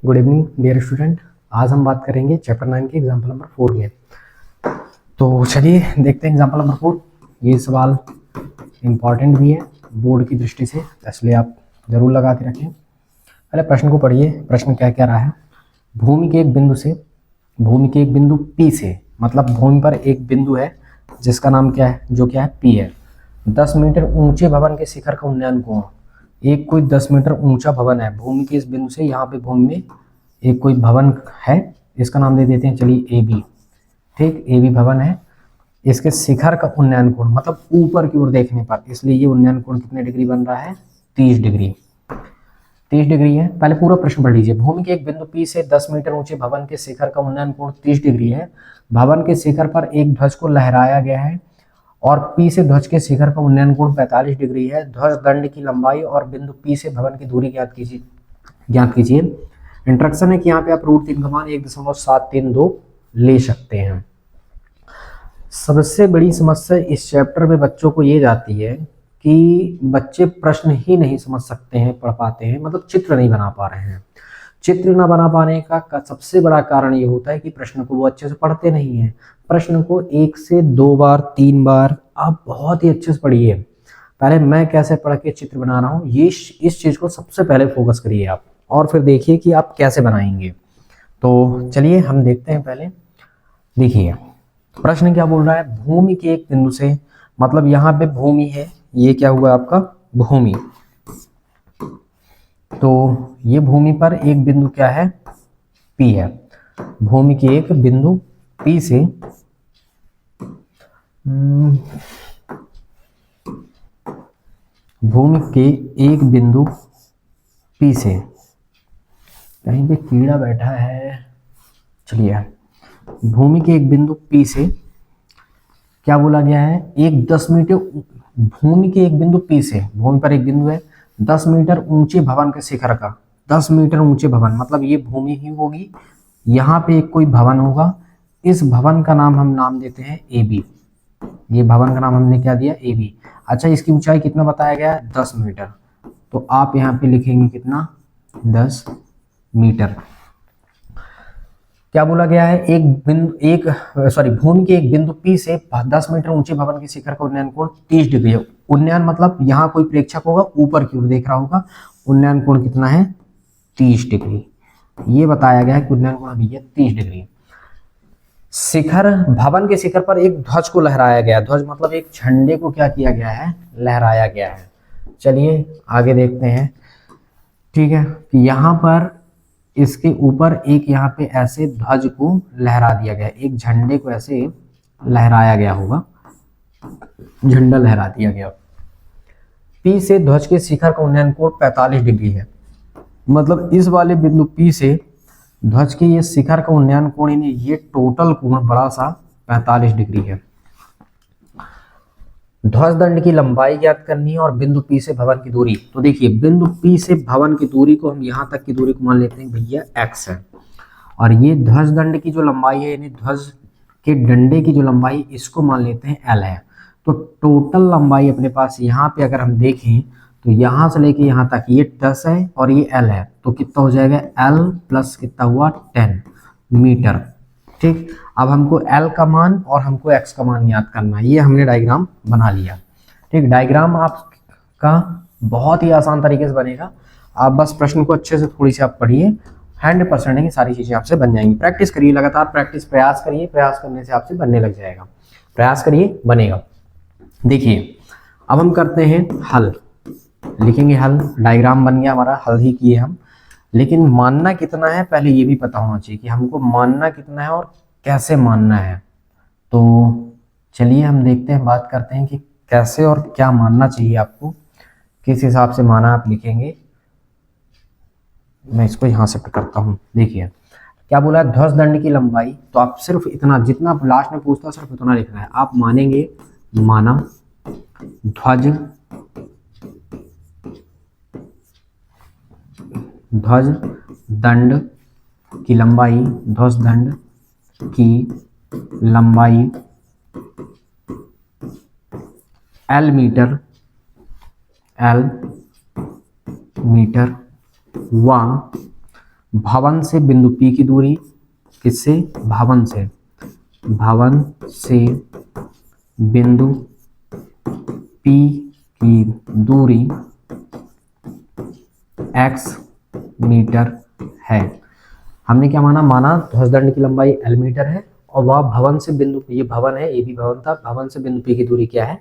Good evening dear student. आज हम बात करेंगे चैप्टर 9 के एग्जाम्पल नंबर 4 में। तो चलिए देखते हैं एग्जाम्पल नंबर 4। ये सवाल इम्पॉर्टेंट भी है बोर्ड की दृष्टि से, इसलिए आप जरूर लगा के रखें। पहले प्रश्न को पढ़िए। प्रश्न क्या कह रहा है? भूमि के एक बिंदु P से, मतलब भूमि पर एक बिंदु है जिसका नाम क्या है, जो क्या है P है। 10 मीटर ऊंचे भवन के शिखर का उन्नयन कोण, एक कोई 10 मीटर ऊंचा भवन है भूमि के इस बिंदु से, यहाँ पे भूमि में एक कोई भवन है, इसका नाम दे देते हैं चलिए AB। ठीक, AB भवन है। इसके शिखर का उन्नयन कोण मतलब ऊपर की ओर देखने पर, इसलिए ये उन्नयन कोण कितने डिग्री बन रहा है? 30 डिग्री। 30 डिग्री है। पहले पूरा प्रश्न पढ़ लीजिए। भूमि के एक बिंदु P से 10 मीटर ऊंचे भवन के शिखर का उन्नयन कोण 30 डिग्री है। भवन के शिखर पर एक ध्वज को लहराया गया है और P से ध्वज के शिखर का उन्नयन कोण 45 डिग्री है। ध्वज दंड की लंबाई और बिंदु P से भवन की दूरी ज्ञात कीजिए। इंट्रोडक्शन है कि यहाँ पे आप √3 का मान 1.732 ले सकते हैं। सबसे बड़ी समस्या इस चैप्टर में बच्चों को ये जाती है कि बच्चे प्रश्न ही नहीं समझ सकते हैं, पढ़ पाते हैं, मतलब चित्र नहीं बना पा रहे हैं। चित्र न बना पाने का सबसे बड़ा कारण ये होता है कि प्रश्न को वो अच्छे से पढ़ते नहीं हैं। प्रश्न को 1 से 2 बार 3 बार आप बहुत ही अच्छे से पढ़िए। पहले मैं कैसे पढ़ के चित्र बना रहा हूँ, ये इस चीज को सबसे पहले फोकस करिए आप, और फिर देखिए कि आप कैसे बनाएंगे। तो चलिए हम देखते हैं। पहले देखिए प्रश्न क्या बोल रहा है। भूमि के एक बिंदु से, मतलब यहाँ पे भूमि है, ये क्या हुआ आपका भूमि। तो ये भूमि पर एक बिंदु क्या है? P है। भूमि के एक बिंदु P से भूमि के एक बिंदु P से, कहीं पे कीड़ा बैठा है, चलिए भूमि के एक बिंदु P से क्या बोला गया है? एक 10 मीटर भूमि के एक बिंदु P से, भूमि पर एक बिंदु है 10 मीटर ऊंचे भवन के शिखर का, 10 मीटर ऊंचे भवन मतलब ये भूमि ही होगी, यहाँ पे एक कोई भवन होगा, इस भवन का नाम हम नाम देते हैं AB। ये भवन का नाम हमने क्या दिया? AB। अच्छा, इसकी ऊंचाई कितना बताया गया है? 10 मीटर। तो आप यहाँ पे लिखेंगे कितना? 10 मीटर। क्या बोला गया है? भूमि के एक बिंदु P से 10 मीटर ऊंचे भवन के शिखर का उन्नयन कोण 30 डिग्री है। उन्नयन मतलब यहाँ कोई प्रेक्षक होगा, ऊपर की ओर देख रहा होगा। उन्नयन कोण कितना है? 30 डिग्री। ये बताया गया है कि उन्नयन कोण अभी है 30 डिग्री। शिखर, भवन के शिखर पर एक ध्वज को लहराया गया। ध्वज मतलब एक झंडे को क्या किया गया है? लहराया गया है। चलिए आगे देखते हैं। ठीक है, कि यहाँ पर इसके ऊपर एक यहाँ पे ऐसे ध्वज को लहरा दिया गया, एक झंडे को ऐसे लहराया गया होगा, झंडा लहरा दिया गया। P से ध्वज के शिखर का उन्नयन कोण 45 डिग्री है। मतलब इस वाले बिंदु P से ध्वज के ये शिखर का उन्नयन कोण, ये टोटल कोण बड़ा सा 45 डिग्री है। ध्वज दंड की लंबाई ज्ञात करनी है और बिंदु P से भवन की दूरी। तो देखिए बिंदु P से भवन की दूरी को हम यहाँ तक की दूरी को मान लेते हैं भैया x है, और ये ध्वज दंड की जो लंबाई है, यानी ध्वज के डंडे की जो लंबाई, इसको मान लेते हैं L है। तो टोटल लंबाई अपने पास यहाँ पे अगर हम देखें तो यहाँ से लेके यहाँ तक ये 10 है और ये L है, तो कितना हो जाएगा? L प्लस कितना हुआ? 10 मीटर। ठीक, अब हमको L का मान और हमको X का मान याद करना है। ये हमने डायग्राम बना लिया। ठीक, डायग्राम आपका बहुत ही आसान तरीके से बनेगा। आप बस प्रश्न को अच्छे से थोड़ी सी आप पढ़िए, 100% है कि सारी चीजें आपसे बन जाएंगी। प्रैक्टिस करिए, लगातार प्रयास करिए, प्रयास करने से आपसे बनने लग जाएगा। प्रयास करिए, बनेगा। देखिए अब हम करते हैं हल, लिखेंगे हल। डायग्राम बन गया हमारा, हल ही किए हम, लेकिन मानना कितना है पहले ये भी पता होना चाहिए कि हमको मानना कितना है और कैसे मानना है। तो चलिए हम देखते हैं, बात करते हैं कि कैसे और क्या मानना चाहिए आपको, किस हिसाब से माना आप लिखेंगे। मैं इसको यहाँ से करता हूँ। देखिए क्या बोला है? ध्वज दंड की लंबाई, तो आप सिर्फ इतना, जितना लास्ट में पूछता सिर्फ उतना लिखना है। आप मानेंगे माना ध्वज दंड की लंबाई, ध्वज दंड की लंबाई L मीटर व भवन से बिंदु P की दूरी, किससे, भवन से बिंदु P की दूरी x मीटर है। हमने क्या माना ध्वजदंड की लंबाई L मीटर है और वह भवन से बिंदु, ये भवन है, ये भी भवन था, भवन से बिंदु P की दूरी क्या है,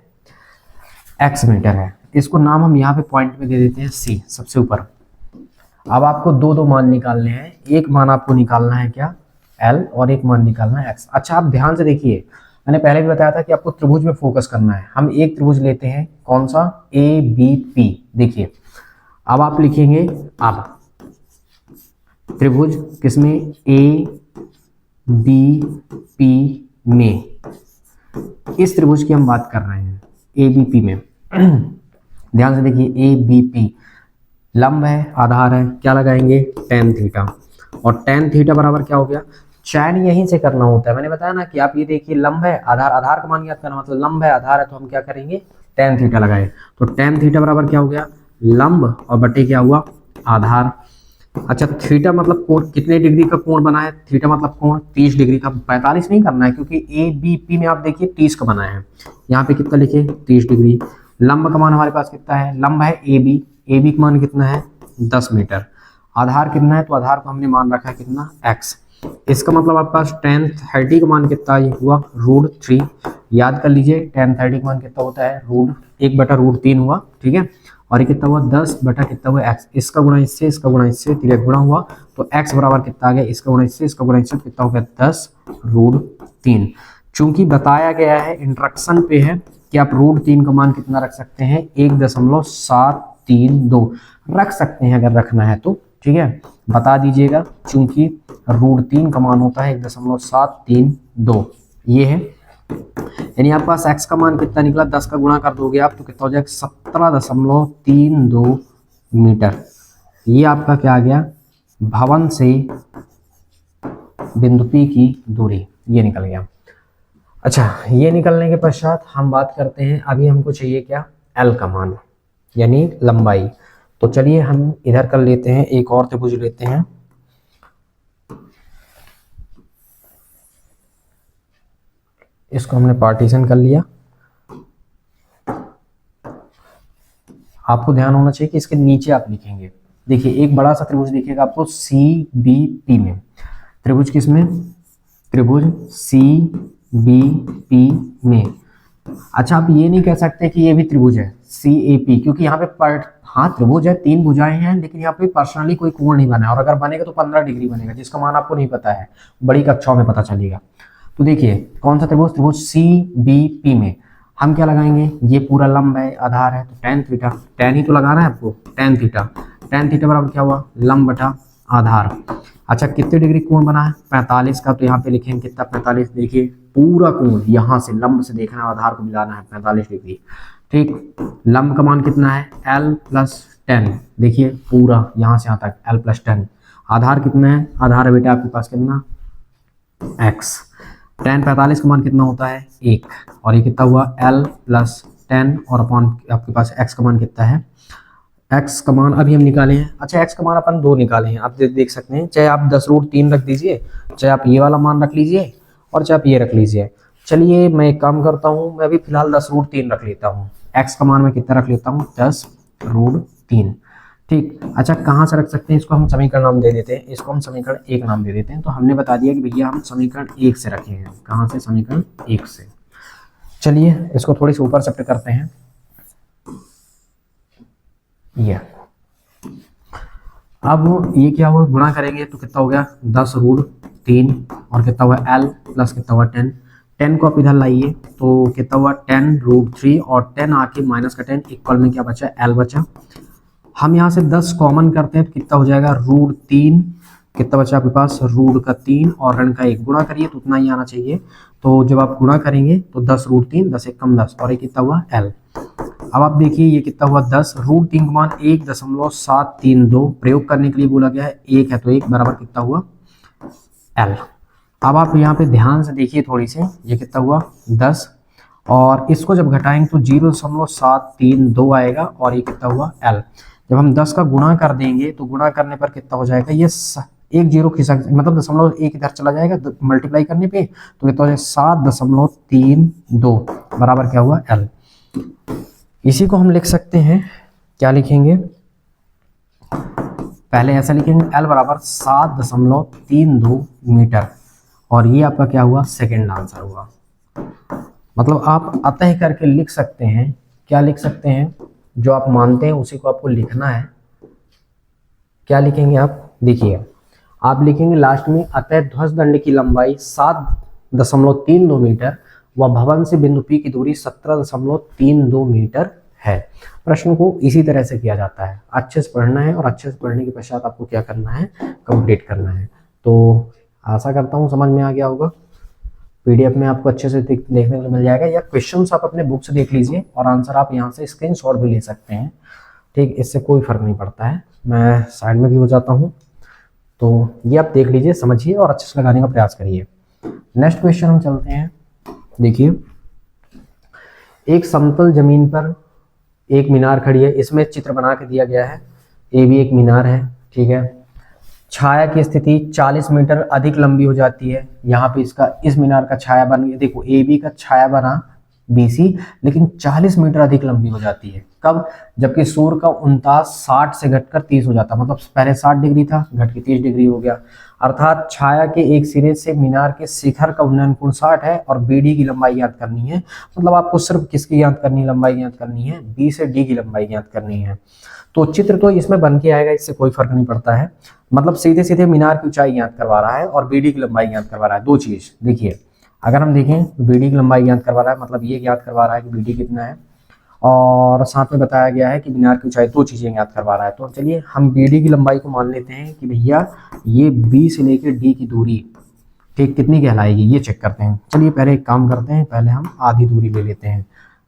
x मीटर है। इसको नाम हम यहाँ पे पॉइंट में दे देते हैं C, सबसे ऊपर। अब आपको दो मान निकालने हैं, एक मान आपको निकालना है क्या, L, और एक मान निकालना है x। अच्छा, आप ध्यान से देखिए, मैंने पहले भी बताया था कि आपको त्रिभुज में फोकस करना है। हम एक त्रिभुज लेते हैं, कौन सा, ABP। देखिए अब आप लिखेंगे, अब त्रिभुज किसमें, ABP में, इस त्रिभुज की हम बात कर रहे हैं, ABP में। ध्यान से देखिए, ABP लंब है, आधार है, क्या लगाएंगे, tan थीटा। और tan थीटा बराबर क्या हो गया, चयन यहीं से करना होता है। मैंने बताया ना कि आप ये देखिए, लंब है, आधार का मान याद करना, मतलब लंब है, आधार है, तो हम क्या करेंगे, tan थीटा लगाए। तो tan थीटा बराबर क्या हो गया, लंब और बटे क्या हुआ, आधार। अच्छा, थीटा मतलब कोण, कितने डिग्री का कोण बना है, थीटा मतलब कोण 30 डिग्री का, 45 नहीं करना है, क्योंकि ABP में आप देखिए 30 का बना है, यहाँ पे कितना लिखे, 30 डिग्री। लंब का मान हमारे पास कितना है, लंब है AB का मान कितना है, 10 मीटर। आधार कितना है, तो आधार को हमने मान रखा है कितना, x। इसका मतलब आपके पास tan 30 का मान कितना ये हुआ, √3। याद कर लीजिए, tan 30 का मान कितना होता है, √1/√3 हुआ, ठीक है। और ये कितना हुआ, 10 बटा कितना हुआ, x। इसका गुणा इससे, इसका गुणा इससे, तिरक गुणा हुआ, तो x बराबर कितना आ गया, इसका गुणा इससे, इसका गुणा इससे, कितना हो गया, 10√3। चूंकि बताया गया है, इंस्ट्रक्शन पे है कि आप √3 का मान कितना रख सकते हैं, 1.732 रख सकते हैं, अगर रखना है तो, ठीक है, बता दीजिएगा। चूंकि √3 का मान होता है 1.732, ये है। यानी आपके पास x का मान कितना निकला, 10 का गुणा कर दोगे आप तो कितना हो जाएगा, 17.32 मीटर। ये आपका क्या आ गया, भवन से बिंदु P की दूरी, ये निकल गया। अच्छा, ये निकलने के पश्चात हम बात करते हैं, अभी हमको चाहिए क्या, L का मान, यानी लंबाई। तो चलिए हम इधर कर लेते हैं, एक और त्रिभुज लेते हैं। इसको हमने पार्टीशन कर लिया। आपको ध्यान होना चाहिए कि इसके नीचे आप लिखेंगे, देखिए एक बड़ा सा त्रिभुज दिखेगा आपको CBP में, त्रिभुज किसमें, त्रिभुज CBP में। अच्छा, आप ये नहीं कह सकते कि ये भी त्रिभुज है CAP, क्योंकि यहाँ पे हाँ त्रिभुज है, 3 भुजाएं हैं, लेकिन यहाँ पे पर्सनली कोई कोण नहीं बना है, और अगर बनेगा तो 15 डिग्री बनेगा, जिसका मान आपको नहीं पता है, बड़ी कक्षाओं में पता चलेगा। तो देखिए कौन सा त्रिभुज, त्रिभुज CBP में हम क्या लगाएंगे, ये पूरा लंब है, आधार है, तो tan थीटा, tan ही तो लगाना है आपको, tan थीटा बराबर क्या हुआ, लंब बटा आधार। अच्छा, कितने डिग्री कोण बना है, 45 का, तो यहाँ पे लिखेंगे कितना, 45। देखिए पूरा कोण यहाँ से लंब से देखना है, आधार को मिलाना है, 45 डिग्री, ठीक। लंब का मान कितना है, L+10, देखिए पूरा यहाँ से यहाँ तक L+10। आधार कितना है, आधार है बेटा आपके पास कितना, x। tan 45 का मान कितना होता है, 1, और ये कितना हुआ, L+10, और अपॉन आपके पास x का मान कितना है, x का मान अभी हम निकाले हैं। अच्छा, x का मान अपन 2 निकाले हैं, आप देख सकते हैं, चाहे आप 10√3 रख दीजिए, चाहे आप ये वाला मान रख लीजिए, और चाहे आप ये रख लीजिए। चलिए मैं एक काम करता हूँ, मैं अभी फिलहाल 10√3 रख लेता हूँ, x का मान मैं कितना रख लेता हूँ, 10√3, ठीक। अच्छा, कहाँ से रख सकते हैं इसको, हम समीकरण नाम दे देते हैं, इसको हम समीकरण 1 नाम दे देते हैं। तो हमने बता दिया कि भैया हम समीकरण 1 से रखे हैं, कहाँ से, समीकरण 1 से। चलिए इसको थोड़ी सी ऊपर शिफ्ट करते हैं, ये अब ये क्या हुआ, गुणा करेंगे तो कितना हो गया, 10√3, और कितना हुआ, L प्लस कितना हुआ, 10 को आप इधर लाइए तो कितना हुआ, 10√3, और 10 आके माइनस का 10, इक्वल में क्या बचा, L बचा। हम यहाँ से 10 कॉमन करते हैं तो कितना हो जाएगा, √3, कितना बचा आपके पास, √3 और ऋण का 1, गुणा करिए तो उतना ही आना चाहिए। तो जब आप गुणा करेंगे तो 10√3, 10 एक कम 10, और ये कितना हुआ, L। अब आप देखिए ये कितना हुआ, 10, √3 का मान 1.732 प्रयोग करने के लिए बोला गया है, 1 है तो 1 बराबर कितना हुआ, L। अब आप यहाँ पे ध्यान से देखिए थोड़ी से, ये कितना हुआ, 10, और इसको जब घटाएंगे तो 0.732 आएगा, और ये कितना हुआ, L। जब हम 10 का गुणा कर देंगे तो गुणा करने पर कितना हो जाएगा, ये एक जीरो खिसक, मतलब 0.1 इधर चला जाएगा मल्टीप्लाई करने पे, तो ये तो है 7.32 बराबर क्या हुआ L। इसी को हम लिख सकते हैं, क्या लिखेंगे, पहले ऐसा लिखेंगे L बराबर 7.32 मीटर, और ये आपका क्या हुआ, सेकेंड आंसर हुआ। मतलब आप अतः करके लिख सकते हैं, क्या लिख सकते हैं, जो आप मानते हैं उसी को आपको लिखना है। क्या लिखेंगे आप, देखिए आप लिखेंगे लास्ट में, अतः ध्वज दंड की लंबाई 7.32 मीटर व भवन से बिंदु P की दूरी 17.32 मीटर है। प्रश्न को इसी तरह से किया जाता है, अच्छे से पढ़ना है और अच्छे से पढ़ने के पश्चात आपको क्या करना है, कंप्लीट करना है। तो आशा करता हूँ समझ में आ गया होगा। पीडीएफ में आपको अच्छे से देखने को मिल जाएगा, या क्वेश्चंस आप अपने बुक से देख लीजिए और आंसर आप यहाँ से स्क्रीनशॉट भी ले सकते हैं, ठीक, इससे कोई फर्क नहीं पड़ता है। मैं साइड में भी हो जाता हूँ, तो ये आप देख लीजिए, समझिए और अच्छे से लगाने का प्रयास करिए। नेक्स्ट क्वेश्चन हम चलते हैं। देखिए, एक समतल जमीन पर एक मीनार खड़ी है, इसमें चित्र बना के दिया गया है, ये भी एक मीनार है, ठीक है। छाया की स्थिति 40 मीटर अधिक लंबी हो जाती है, यहाँ पे इसका, इस मीनार का छाया बन गया, देखो ए बी का छाया बना BC, लेकिन 40 मीटर अधिक लंबी हो जाती है। कब, जबकि सूर्य का 49 60 से घटकर 30 हो जाता, मतलब पहले 60 डिग्री था, घट के 30 डिग्री हो गया। अर्थात छाया के एक सिरे से मीनार के शिखर का उन्नयन कोण 60 है और BD की लंबाई ज्ञात करनी है। मतलब आपको सिर्फ किसकी ज्ञात करनी है, लंबाई ज्ञात करनी है, B से D की लंबाई ज्ञात करनी है। तो चित्र तो इसमें बन के आएगा, इससे कोई फर्क नहीं पड़ता है, मतलब सीधे सीधे मीनार की ऊंचाई ज्ञात करवा रहा है और BD की लंबाई ज्ञात करवा रहा है। दो चीज देखिए, अगर हम देखें तो BD की लंबाई ज्ञात करवा रहा है, मतलब ये ज्ञात करवा रहा है कि BD कितना है, और साथ में बताया गया है कि मीनार की ऊंचाई, दो चीजें ज्ञात करवा रहा है। तो चलिए हम BD की लंबाई को मान लेते हैं कि भैया ये B से लेकर D की दूरी, ठीक, कितनी कहलाएगी, ये चेक करते हैं। चलिए पहले एक काम करते हैं, पहले हम आधी दूरी ले लेते हैं।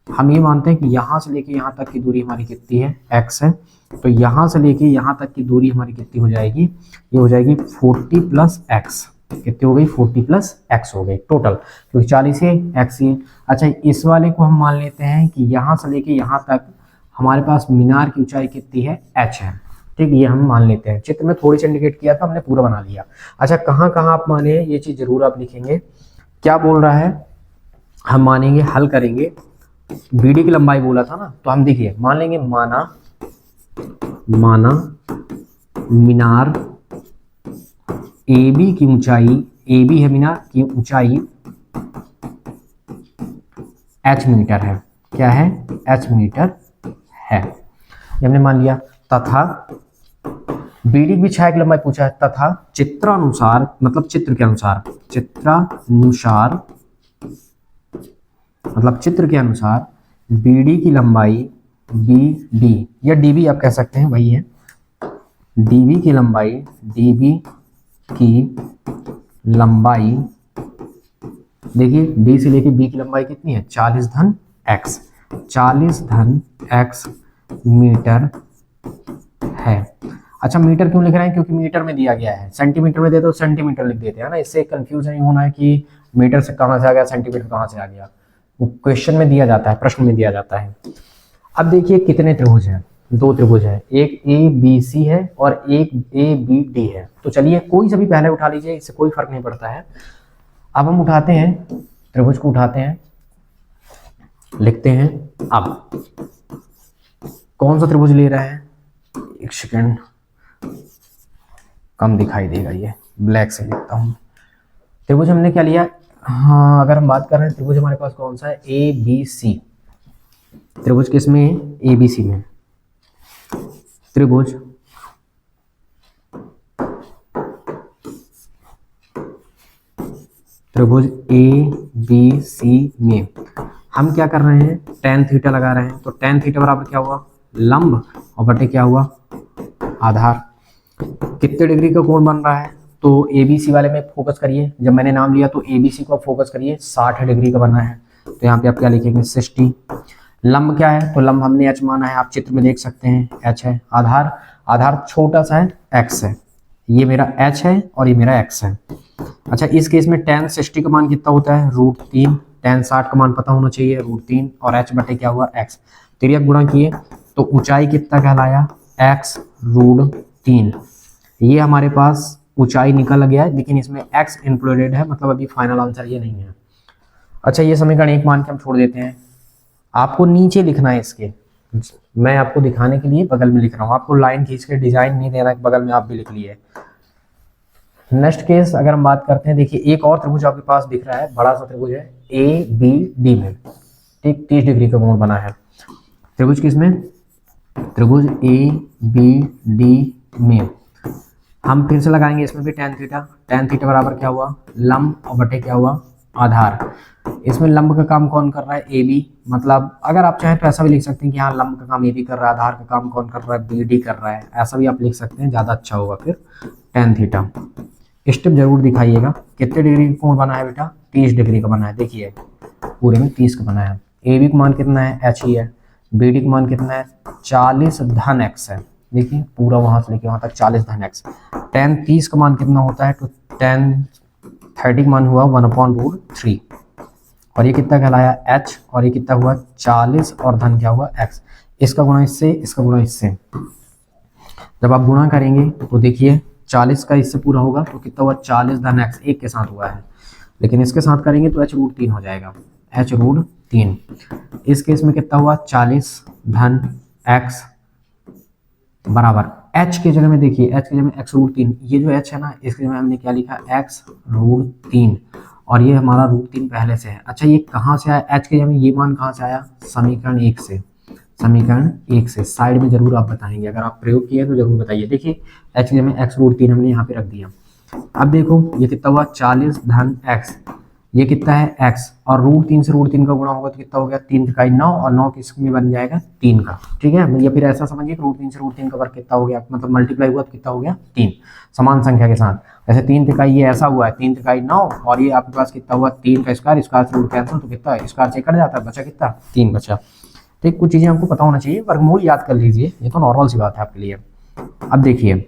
हम ये मानते हैं कि यहाँ से लेके यहाँ तक की दूरी हमारी कितनी है, x है, तो यहाँ से लेके यहाँ तक की दूरी हमारी कितनी हो जाएगी, ये हो जाएगी 40 + x, कितनी हो गई, 40 + x हो गई टोटल, क्योंकि 40 है, x है। अच्छा, इस वाले को हम मान लेते हैं कि यहाँ से लेके यहाँ तक हमारे पास मीनार की ऊंचाई कितनी है, h है, ठीक, ये हम मान लेते हैं। चित्र में थोड़ी सी इंडिकेट किया था, हमने पूरा बना लिया। अच्छा, कहाँ कहाँ आप माने, ये चीज जरूर आप लिखेंगे। क्या बोल रहा है, हम मानेंगे, हल करेंगे, BD की लंबाई बोला था ना, तो हम देखिए मान लेंगे, माना मीनार AB की ऊंचाई, AB है मीनार की ऊंचाई h मीटर है, क्या है, h मीटर है, ये हमने मान लिया। तथा BD की छाया की लंबाई पूछा है, तथा चित्रानुसार, मतलब चित्र के अनुसार, चित्रानुसार मतलब चित्र के अनुसार BD की लंबाई, BD या DB आप कह सकते हैं, वही है, DB की लंबाई, DB की लंबाई, देखिए D से लेके B की लंबाई कितनी है, 40 धन x, 40 धन x मीटर है। अच्छा, मीटर क्यों लिख रहे हैं, क्योंकि मीटर में दिया गया है, सेंटीमीटर में दे तो सेंटीमीटर लिख देते हैं ना, इससे कंफ्यूज नहीं होना है कि मीटर से कहाँ से आ गया, सेंटीमीटर कहाँ से आ गया, वो क्वेश्चन में दिया जाता है, प्रश्न में दिया जाता है। अब देखिए कितने त्रिभुज हैं, दो त्रिभुज है, एक ABC है और एक ABD है। तो चलिए कोई सा भी पहले उठा लीजिए, इससे कोई फर्क नहीं पड़ता है। अब हम उठाते हैं त्रिभुज को, उठाते हैं, लिखते हैं। अब कौन सा त्रिभुज ले रहे हैं, एक सेकेंड, कम दिखाई देगा, ये ब्लैक से लिखता हूँ। त्रिभुज हमने क्या लिया, हाँ, अगर हम बात कर रहे हैं त्रिभुज हमारे पास कौन सा है, ABC, त्रिभुज किसमें है, ABC में, त्रिभुज ABC में हम क्या कर रहे हैं, tan थीटा लगा रहे हैं। तो tan थीटा बराबर क्या हुआ, लंब, और बटे क्या हुआ, आधार। कितने डिग्री का कोण बन रहा है, तो ABC वाले में फोकस करिए, जब मैंने नाम लिया तो ABC को आप फोकस करिए, 60 डिग्री का बना है, तो यहाँ पे आप क्या लिखेंगे, 60। लंब क्या है, तो लंब हमने h माना है, आप चित्र में देख सकते हैं h है। आधार, आधार छोटा सा है, x है, ये मेरा h है और ये मेरा x है। अच्छा, इस केस में tan 60 का मान कितना होता है, √3, tan 60 का मान पता होना चाहिए, √3, और h बटे क्या हुआ, x, तिर्यक गुणा किए तो ऊंचाई कितना कहलाया, x √3, ये हमारे पास ऊंचाई निकल गया है, लेकिन इसमें x इंक्लूडेड है, मतलब अभी फाइनल आंसर ये नहीं है। अच्छा, ये समीकरण 1 मान के हम छोड़ देते हैं। आपको नीचे लिखना है इसके, मैं आपको दिखाने के लिए बगल में लिख रहा हूँ, आपको लाइन खींच के डिजाइन नहीं देना है, बगल में आप भी लिख लिए। नेक्स्ट केस अगर हम बात करते हैं, देखिए एक और त्रिभुज आपके पास दिख रहा है, बड़ा सा त्रिभुज है ए बी डी में, ठीक 30 डिग्री का कोण बना है। त्रिभुज किसमें? त्रिभुज ए बी डी में। हम फिर से लगाएंगे इसमें भी tan थीटा। tan थीटा बराबर क्या हुआ? लंब और बटे क्या हुआ? आधार। इसमें लंब का काम कौन कर रहा है? ए बी, मतलब अगर आप चाहें तो ऐसा भी लिख सकते हैं कि हाँ लंब का काम ए बी कर रहा है, आधार का काम कौन कर रहा है? बी डी कर रहा है, ऐसा भी आप लिख सकते हैं, ज़्यादा अच्छा होगा फिर। tan थीटा स्टेप जरूर दिखाइएगा। कितने डिग्री का कोण बना है बेटा? 30 डिग्री का बना है। देखिए पूरे में 30 का बना है। ए बी का मान कितना है? एच ही है। बी डी का मान कितना है? 40 धन एक्स है। देखिए पूरा वहां से लेके वहां तक 40 धन एक्स। tan 30 का मान कितना होता है? तो tan 30 का मान हुआ 1/√3, और ये कितना कहलाया? h, और ये कितना हुआ? 40 और धन क्या हुआ? x। इसका गुणा इससे, इसका गुणा इससे, जब आप गुणा करेंगे तो देखिए 40 का इससे पूरा होगा तो कितना हुआ? 40 धन x एक के साथ हुआ है, लेकिन इसके साथ करेंगे तो h√3 हो जाएगा, h√3। इस केस में कितना हुआ? 40 धन x बराबर h के जगह में, देखिए h की जगह में x√3, ये जो h है ना, इसके जगह में हमने क्या लिखा? x√3, और ये हमारा √3 पहले से है। अच्छा, ये कहाँ से आया? h के जगह में ये मान कहाँ से आया? समीकरण 1 से। समीकरण 1 से साइड में जरूर आप बताएंगे, अगर आप प्रयोग किए तो जरूर बताइए। देखिए h की जगह में x√3 हमने यहाँ पे रख दिया। अब देखो ये कितना हुआ? 40 धन x, ये कितना है? x, और √3 से √3 का गुणा होगा तो कितना हो गया? 3 तिकाई 9, और 9 किसमें बन जाएगा? 3 का। ठीक है, या फिर ऐसा समझिए कि √3 से √3 का वर्ग कितना हो गया, मतलब मल्टीप्लाई हुआ तो कितना हो गया? 3, समान संख्या के साथ। जैसे 3 तिकाई ये ऐसा हुआ है, 3 तिकाई 9, और ये आपके पास कितना हुआ? 3 का स्क्वायर, स्क्वायर से रूट कैंसिल, तो कितना है? स्क्वायर से कट जाता है, बचा कितना? 3 बचा। ठीक, कुछ चीजें हमको पता होना चाहिए, वर्गमूल याद कर लीजिए, ये तो नॉर्मल सी बात है आपके लिए। अब देखिए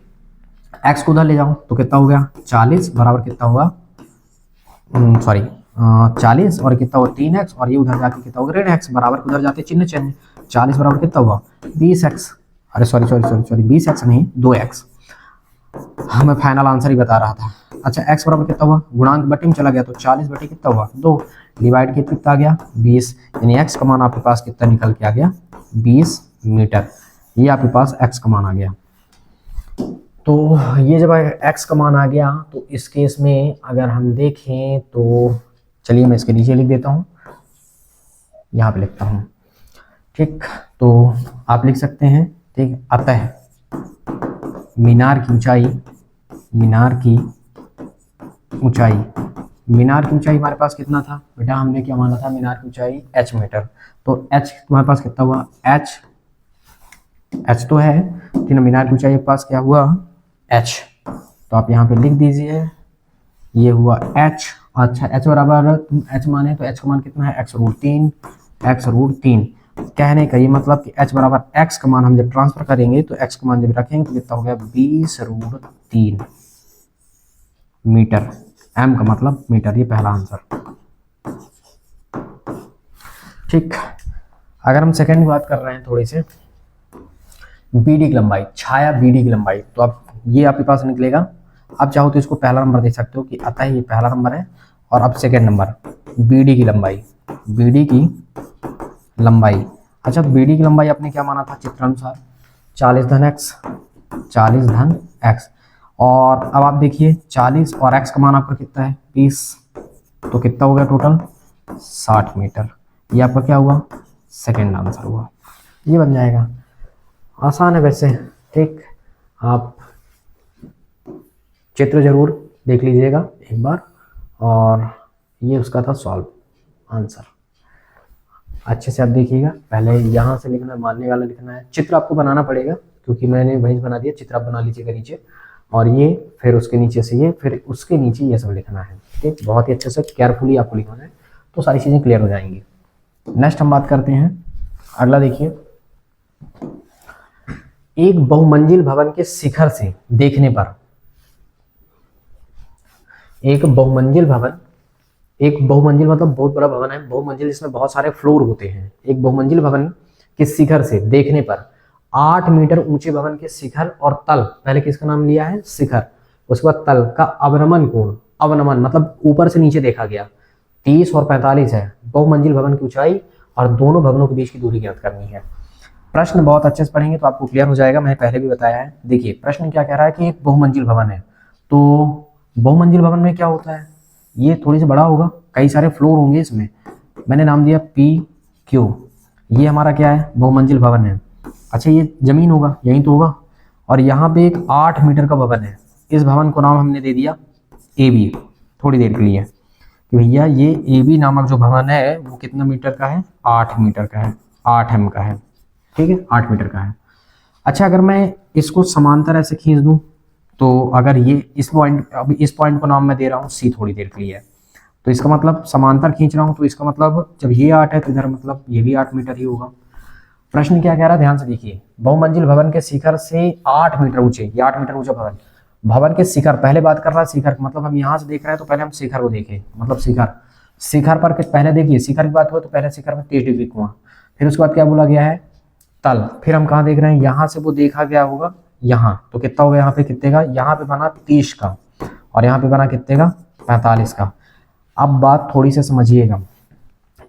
x को उधर ले जाओ तो कितना हो गया? 40 बराबर कितना हुआ? सॉरी 40, और कितना हुआ? 3x, और ये उधर जाके कितना होगा? ऋण x, बराबर उधर जाते चिन्ह चिन्ह। 40 बराबर कितना हुआ? 20x, अरे सॉरी 20x नहीं, 2x। मैं फाइनल आंसर ही बता रहा था। अच्छा, x बराबर कितना हुआ? गुणांक बटे में चला गया तो 40 बटे कितना हुआ? 2, डिवाइड कितना आ गया? 20, यानी x का मान आपके पास कितना निकल के आ गया? 20 मीटर। ये आपके पास x का मान आ गया। तो ये जब x का मान आ गया तो इस केस में अगर हम देखें तो चलिए मैं इसके नीचे लिख देता हूँ, यहाँ पे लिखता हूँ। ठीक, तो आप लिख सकते हैं, ठीक, अतः मीनार की ऊंचाई, मीनार की ऊंचाई हमारे पास कितना था बेटा? हमने क्या माना था? मीनार की ऊंचाई h मीटर। तो h तुम्हारे पास कितना हुआ? h तो है, ठीक है, मीनार की ऊंचाई के पास क्या हुआ? h, तो आप यहाँ पे लिख दीजिए, ये हुआ h। अच्छा, h बराबर तुम h माने तो h का मान कितना है? x√3। कहने का ये मतलब कि h बराबर x का मान हम जब ट्रांसफर करेंगे तो x का मान जब रखेंगे तो कितना हो गया? 20√3 मीटर। m का मतलब मीटर, ये पहला आंसर। ठीक, अगर हम सेकंड की बात कर रहे हैं थोड़ी से, BD की लंबाई, छाया BD की लंबाई, तो आप ये आपके पास निकलेगा। आप चाहो तो इसको पहला नंबर दे सकते हो कि अतः ये पहला नंबर है, और अब सेकंड नंबर BD की लंबाई, BD की लंबाई। अच्छा, BD की लंबाई आपने क्या माना था चित्रानुसार? 40 धन x, 40 धन x, और अब आप देखिए 40 और x का मान आपका कितना है? 20, तो कितना हो गया टोटल? 60 मीटर। ये आपका क्या हुआ? सेकंड आंसर हुआ। ये बन जाएगा, आसान है वैसे। ठीक, आप चित्र जरूर देख लीजिएगा एक बार, और ये उसका था सॉल्व आंसर। अच्छे से आप देखिएगा, पहले यहाँ से लिखना है, मानने वाला लिखना है, चित्र आपको बनाना पड़ेगा क्योंकि मैंने वहीं बना दिया, चित्र आप बना लीजिएगा नीचे, और ये फिर उसके नीचे से ये, फिर उसके नीचे ये सब लिखना है। ठीक, बहुत ही अच्छे से केयरफुली आपको लिखना है, तो सारी चीज़ें क्लियर हो जाएंगी। नेक्स्ट हम बात करते हैं, अगला देखिए, एक बहुमंजिल भवन के शिखर से देखने पर, एक बहुमंजिल भवन, एक बहुमंजिल मतलब बहुत बड़ा भवन है, बहुमंजिल इसमें बहुत सारे फ्लोर होते हैं। एक बहुमंजिल भवन के शिखर से देखने पर 8 मीटर ऊंचे भवन के शिखर और तल, पहले किसका नाम लिया है? शिखर, उसके बाद तल का अवनमन कोण, अवनमन मतलब ऊपर से नीचे देखा गया, 30 और 45 है। बहुमंजिल भवन की ऊंचाई और दोनों भवनों के बीच की दूरी ज्ञात करनी है। प्रश्न बहुत अच्छे से पढ़ेंगे तो आपको क्लियर हो जाएगा, मैंने पहले भी बताया है। देखिए प्रश्न क्या कह रहा है कि एक बहुमंजिल भवन है, तो बहुमंजिल भवन में क्या होता है, ये थोड़ी सी बड़ा होगा, कई सारे फ्लोर होंगे इसमें, मैंने नाम दिया PQ। ये हमारा क्या है, बहुमंजिल भवन है। अच्छा ये जमीन होगा, यही तो होगा, और यहाँ पे एक 8 मीटर का भवन है, इस भवन को नाम हमने दे दिया AB थोड़ी देर के लिए कि भैया ये AB नामक जो भवन है वो कितना मीटर का है, 8 मीटर का है, 8M का है, ठीक है, 8 मीटर का है। अच्छा अगर मैं इसको समांतर ऐसे खींच दूं, तो अगर ये इस पॉइंट, अभी इस पॉइंट को नाम मैं दे रहा हूँ C थोड़ी देर के लिए, तो इसका मतलब समांतर खींच रहा हूँ, तो इसका मतलब जब ये 8 है तो इधर मतलब ये भी 8 मीटर ही होगा। प्रश्न क्या कह रहा है, ध्यान से देखिए, बहुमंजिल भवन के शिखर से 8 मीटर ऊंचे, ये 8 मीटर ऊंचा भवन, भवन के शिखर, पहले बात कर रहा है शिखर, मतलब हम यहाँ से देख रहे हैं तो पहले हम शिखर को देखें, मतलब शिखर, शिखर पर पहले देखिए, शिखर की बात हुई तो पहले शिखर में 30 डिग्री कुआं, फिर उसके बाद क्या बोला गया है, तल, फिर हम कहाँ देख रहे हैं, यहाँ से वो देखा गया होगा यहाँ, तो कितना होगा यहाँ पे, कितने का, यहाँ पे बना 30 का और यहाँ पे बना कितने का, 45 का। अब बात थोड़ी सी समझिएगा,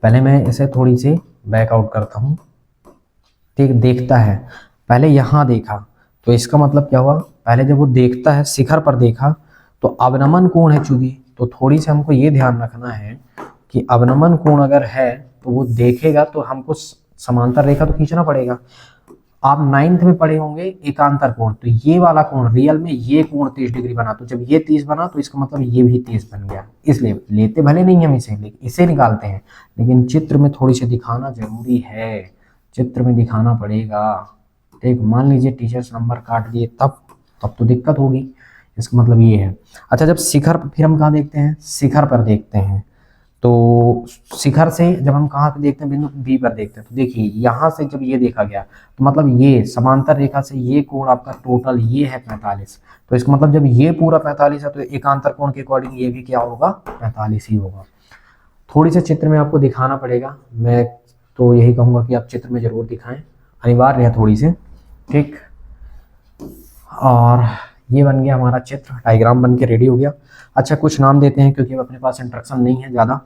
पहले मैं इसे थोड़ी सी बैकआउट करता हूँ, ठीक, देखता है, पहले यहाँ देखा तो इसका मतलब क्या हुआ, पहले जब वो देखता है शिखर पर देखा तो अवनमन कोण है चूंकि, तो थोड़ी सी हमको ये ध्यान रखना है कि अवनमन कोण अगर है तो वो देखेगा तो हमको समांतर रेखा तो खींचना पड़ेगा। आप 9th में पढ़े होंगे एकांतर कोण, तो ये वाला कोण रियल में ये कोण 30 डिग्री बना, तो जब ये 30 बना तो इसका मतलब ये भी 30 बन गया, इसलिए लेते भले नहीं हम इसे, लेकिन इसे निकालते हैं, लेकिन चित्र में थोड़ी सी दिखाना जरूरी है, चित्र में दिखाना पड़ेगा, ठीक। मान लीजिए टीचर्स नंबर काट दिए तब तो दिक्कत होगी, इसका मतलब ये है। अच्छा जब शिखर, फिर हम कहाँ देखते हैं, शिखर पर देखते हैं, तो शिखर से जब हम कहाँ पे देखते हैं, बिंदु B पर देखते हैं, तो देखिए यहाँ से जब ये देखा गया तो मतलब ये समांतर रेखा से ये कोण आपका टोटल ये है 45, तो इसका मतलब जब ये पूरा 45 है तो एकांतर कोण के अकॉर्डिंग ये भी क्या होगा, 45 ही होगा। थोड़ी से चित्र में आपको दिखाना पड़ेगा, मैं तो यही कहूँगा कि आप चित्र में जरूर दिखाएं, अनिवार्य है थोड़ी से, ठीक। और ये बन गया हमारा चित्र, डायग्राम बन के रेडी हो गया। अच्छा कुछ नाम देते हैं क्योंकि अब अपने पास इंस्ट्रक्शन नहीं है ज़्यादा।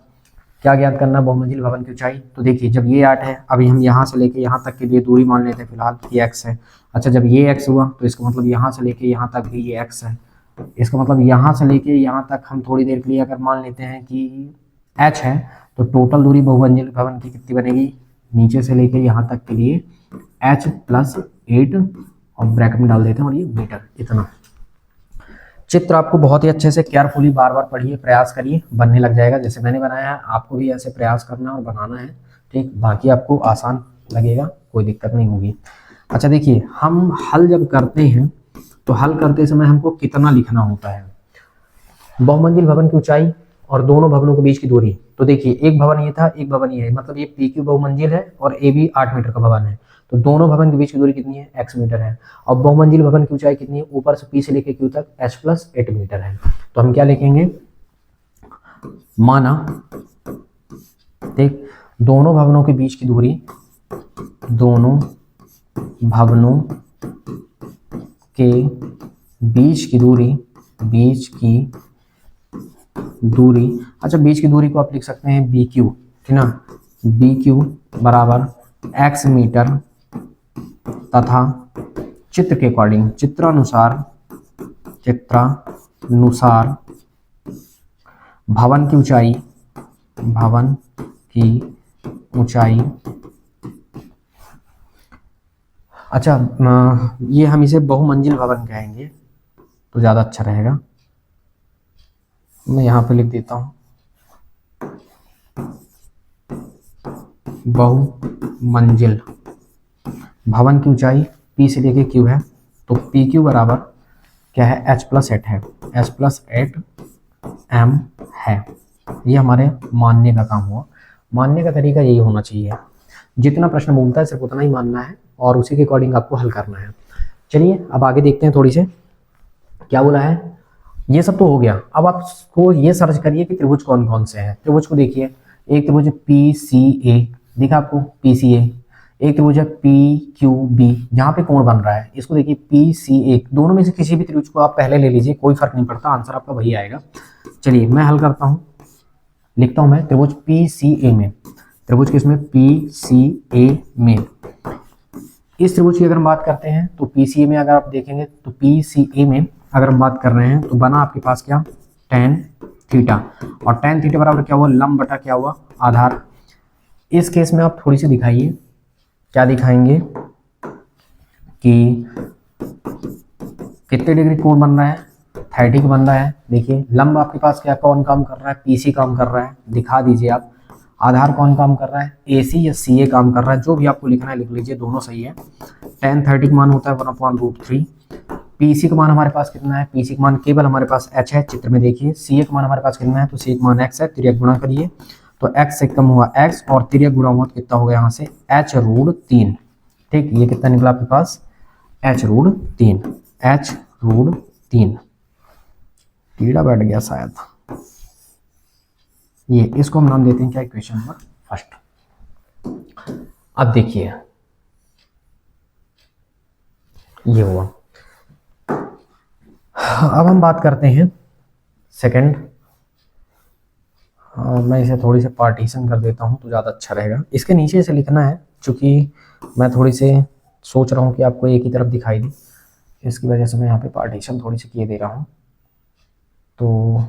क्या ज्ञात करना, बहुमंजिल भवन की ऊंचाई, तो देखिए जब ये 8 है, अभी हम यहाँ से लेके यहाँ तक के लिए दूरी मान लेते हैं फिलहाल ये x है। अच्छा जब ये x हुआ तो इसका मतलब यहाँ से लेके यहाँ तक भी ये x है, इसका मतलब यहाँ से लेके यहाँ तक हम थोड़ी देर के लिए अगर मान लेते हैं कि h है, तो टोटल दूरी बहुमंजिल भवन की कितनी बनेगी, नीचे से लेके यहाँ तक के लिए h + 8 और ब्रैकेट में डाल देते हैं और ये मीटर, इतना। चित्र आपको बहुत ही अच्छे से केयरफुली बार बार पढ़िए, प्रयास करिए, बनने लग जाएगा, जैसे मैंने बनाया है आपको भी ऐसे प्रयास करना और बनाना है, ठीक। बाकी आपको आसान लगेगा, कोई दिक्कत नहीं होगी। अच्छा देखिए हम हल जब करते हैं तो हल करते समय हमको कितना लिखना होता है, बहुमंजिल भवन की ऊंचाई और दोनों भवनों के बीच की दूरी, तो देखिए एक भवन ये था, एक भवन ये है, मतलब ये PQ बहुमंजिल है और AB 8 मीटर का भवन है, तो दोनों भवन के बीच की दूरी कितनी है, x मीटर है। और बहुमंजिल भवन की ऊंचाई कितनी है, ऊपर से P से लेके Q तक h + 8 मीटर है। तो हम क्या लिखेंगे, माना देख दोनों भवनों के बीच की दूरी, दोनों भवनों के बीच की दूरी, बीच की दूरी, अच्छा बीच की दूरी को आप लिख सकते हैं BQ, ठीक ना, BQ बराबर x मीटर तथा चित्र के अकॉर्डिंग, चित्रानुसार भवन की ऊंचाई, भवन की ऊंचाई, अच्छा ये हम इसे बहुमंजिल भवन कहेंगे तो ज़्यादा अच्छा रहेगा, मैं यहाँ पे लिख देता हूँ बहुमंजिल भवन की ऊंचाई P से लेके Q है, तो PQ बराबर क्या है, h + 8 है, h + 8 m है। ये हमारे मानने का काम हुआ, मानने का तरीका यही होना चाहिए, जितना प्रश्न बोलता है सिर्फ उतना ही मानना है और उसी के अकॉर्डिंग आपको हल करना है। चलिए अब आगे देखते हैं थोड़ी से क्या बोला है, ये सब तो हो गया। अब आपको ये सर्च करिए कि त्रिभुज कौन कौन से हैं। त्रिभुज को देखिए, एक त्रिभुज PCA दिखा आपको, PCA, एक त्रिभुज है पी क्यू बी, जहाँ पे कोण बन रहा है इसको देखिए पी सी ए, दोनों में से किसी भी त्रिभुज को आप पहले ले लीजिए, कोई फर्क नहीं पड़ता, आंसर आपका वही आएगा। चलिए मैं हल करता हूँ, लिखता हूँ मैं त्रिभुज पी सी ए में, त्रिभुज किसमें, पी सी ए में। इस त्रिभुज की अगर हम बात करते हैं तो पी सी ए में अगर आप देखेंगे तो पी सी ए में अगर हम बात कर रहे हैं तो बना आपके पास क्या, tan थीटा, और tan थीटा बराबर क्या हुआ, लंब बटा क्या हुआ, आधार। इस केस में आप थोड़ी सी दिखाइए, क्या दिखाएंगे कि कितने डिग्री कोण बन रहा है, 30 बन रहा है। देखिए लंब आपके पास क्या कौन काम कर रहा है, पीसी काम कर रहा है, दिखा दीजिए आप। आधार कौन काम कर रहा है, एसी या सीए काम कर रहा है, जो भी आपको लिखना है लिख लीजिए, दोनों सही है। tan 30 का मान होता है 1/√3। पीसी का मान हमारे पास कितना है, पीसी का मान केवल हमारे पास h है, चित्र में देखिए। सीए का मान हमारे पास कितना है, तो सीए का मान x है, तिर्यक गुणा करिए तो x से कम हुआ x और तिर्यक गुणा हुआ तो कितना हो गया यहाँ से h√3। ठीक, ये कितना निकला आपके पास, h√3, h√3। कीड़ा बैठ गया शायद, ये इसको हम नाम देते हैं क्या, इक्वेशन नंबर फर्स्ट। अब देखिए ये हुआ। अब हम बात करते हैं सेकंड। मैं इसे थोड़ी से पार्टीशन कर देता हूं तो ज़्यादा अच्छा रहेगा, इसके नीचे से लिखना है, क्योंकि मैं थोड़ी से सोच रहा हूं कि आपको एक ही तरफ दिखाई दे, इसकी वजह से मैं यहाँ पे पार्टीशन थोड़ी सी किए दे रहा हूं। तो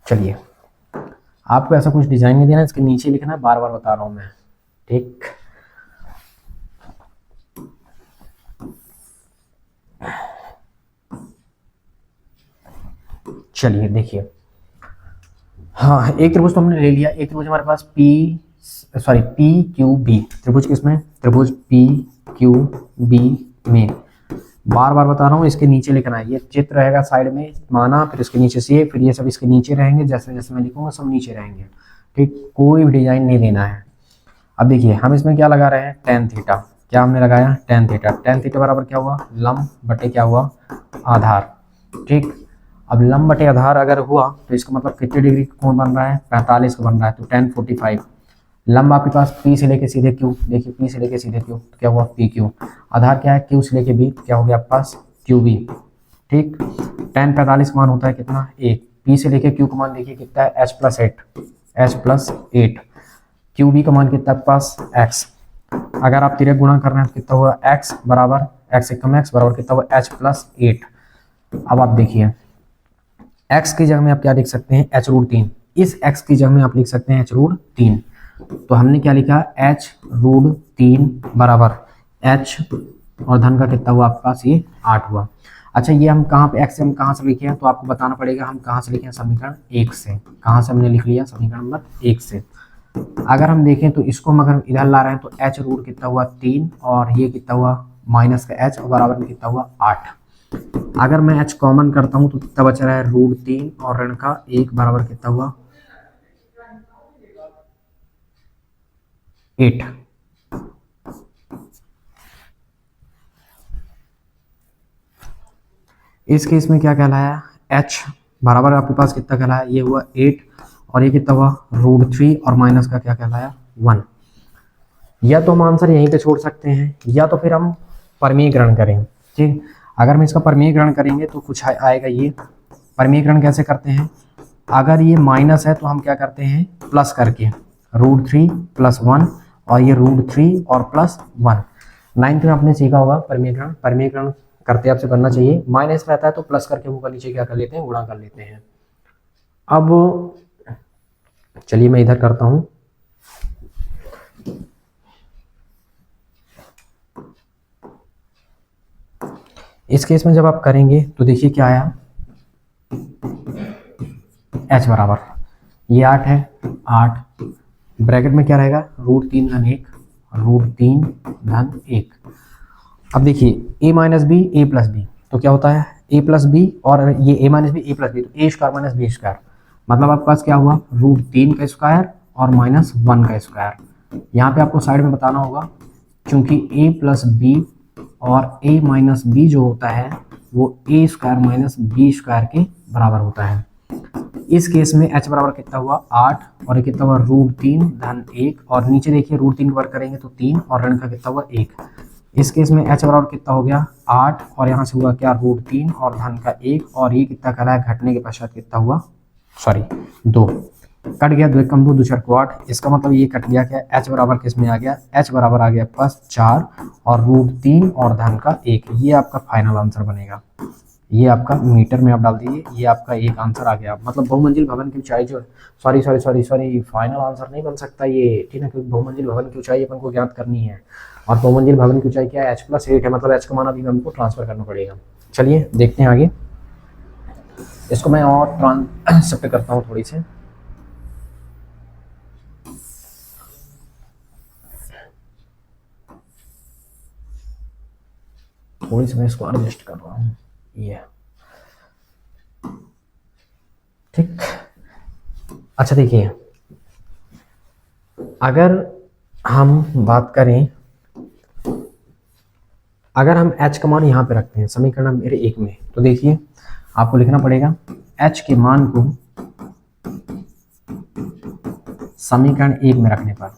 चलिए, आपको ऐसा कुछ डिजाइन नहीं देना, इसके नीचे लिखना है, बार बार बता रहा हूं मैं। ठीक, चलिए देखिए, हाँ एक त्रिभुज तो हमने ले लिया, एक त्रिभुज हमारे पास पी क्यू बी, त्रिभुज किसमें, त्रिभुज पी क्यू बी में। बार बार बता रहा हूँ, इसके नीचे लिखना है, ये चित्र रहेगा साइड में माना, फिर इसके नीचे से, फिर ये सब इसके नीचे रहेंगे, जैसे जैसे मैं लिखूंगा सब नीचे रहेंगे। ठीक, कोई भी डिजाइन नहीं देना है। अब देखिए हम इसमें क्या लगा रहे हैं, tan थीटा, क्या हमने लगाया, tan थीटा। tan थीटा बराबर क्या हुआ, लंब बटे क्या हुआ, आधार। ठीक, अब लंब बटे आधार अगर हुआ तो इसका मतलब कितने डिग्री कोण बन रहा है, 45 का बन रहा है, तो tan 45। लंब आपके पास P से लेके सीधे Q, देखिए P से लेके सीधे Q तो क्या हुआ PQ। आधार क्या है, Q से लेके B, क्या हो गया आपके पास QB। ठीक, tan 45 मान होता है कितना, 1। P से लेके Q का मान देखिए कितना है, h+8। QB का मान कितना आपके पास, x। अगर आप तिर्यक गुणा कर रहे हैं तो कितना हुआ, x बराबर, x से कम x बराबर कितना हुआ, h+8। अब आप देखिए x की जगह में आप क्या लिख सकते हैं, h√3। इस x की जगह में आप लिख सकते हैं h√3। तो हमने क्या लिखा, h√3 बराबर h और धन का कितना हुआ आपके पास, ये 8 हुआ। अच्छा, ये हम कहाँ पे x से हम कहाँ से लिखे हैं, तो आपको बताना पड़ेगा हम कहाँ से लिखे हैं, समीकरण 1 से। कहाँ से हमने लिख लिया, समीकरण नंबर 1 से। अगर हम देखें तो इसको हम अगर इधर ला रहे हैं तो h रूट कितना हुआ 3 और ये कितना हुआ माइनस का h और बराबर में कितना हुआ 8। अगर मैं h कॉमन करता हूं तो कितना बच रहा है, √3 और ऋण का 1 बराबर कितना हुआ 8। इस केस में क्या कहलाया, h बराबर आपके पास कितना कहलाया, ये हुआ 8 और ये कितना हुआ √3 और माइनस का क्या कहलाया 1। या तो हम आंसर यहीं पे छोड़ सकते हैं या तो फिर हम परमीकरण करें। ठीक, अगर हम इसका परमीकरण करेंगे तो कुछ आएगा, ये परमीकरण कैसे करते हैं, अगर ये माइनस है तो हम क्या करते हैं प्लस करके, √3 + 1 और ये √3 और +1। 9th में आपने सीखा होगा परमीकरण, परमीकरण करते आपसे बनना चाहिए, माइनस रहता है तो प्लस करके ऊपर नीचे क्या कर लेते हैं, गुणा कर लेते हैं। अब चलिए मैं इधर करता हूं, इस केस में जब आप करेंगे तो देखिए क्या आया, h बराबर ये 8 है, 8 ब्रैकेट में क्या रहेगा √3 धन 1, √3 धन 1। अब देखिए a minus B a plus B, तो क्या होता है a प्लस बी और ये a minus B a plus B, तो a square minus B square, मतलब आपके पास क्या हुआ √3 का स्क्वायर और -1 का स्क्वायर। यहाँ पे आपको साइड में बताना होगा क्योंकि a प्लस बी और a माइनस बी जो होता है वो a square minus B square के बराबर होता है। इस केस में h बराबर कितना हुआ 8 और ये कितना हुआ √3 धन 1 और नीचे देखिए √3 वर्ग करेंगे तो 3 और ऋण का कितना हुआ 1। इस केस में h बराबर कितना हो गया 8 और यहाँ से हुआ क्या √3 और धन का 1 और ये कितना कहलाया घटने के पश्चात कितना हुआ सॉरी 2 कट गया 2 कम 2 4 को 8। इसका मतलब ये कट गया क्या h बराबर किस में आ गया h बराबर आ गया पास 4 और √3 और धन का 1। ये आपका फाइनल आंसर बनेगा। ये आपका मीटर में आप डाल दीजिए, ये आपका एक आंसर आ गया। मतलब बहुमंजिल भवन की ऊंचाई जो सॉरी फाइनल आंसर नहीं बन सकता ये, ठीक है, क्योंकि बहुमंजिल भवन की ऊंचाई अपन को ज्ञात करनी है और बहुमंजिल भवन की ऊंचाई क्या है h+8 है, मतलब h का मान अभी हमको ट्रांसफर करना पड़ेगा। चलिए देखते हैं आगे, इसको मैं और शिफ्ट करता हूँ थोड़ी से। थोड़ी सी मैं इसको एडजस्ट कर रहा हूँ, ये ठीक। अच्छा देखिए, अगर हम बात करें, अगर हम h का मान यहाँ पे रखते हैं समीकरण मेरे 1 में, तो देखिए आपको लिखना पड़ेगा h के मान को समीकरण 1 में रखने पर,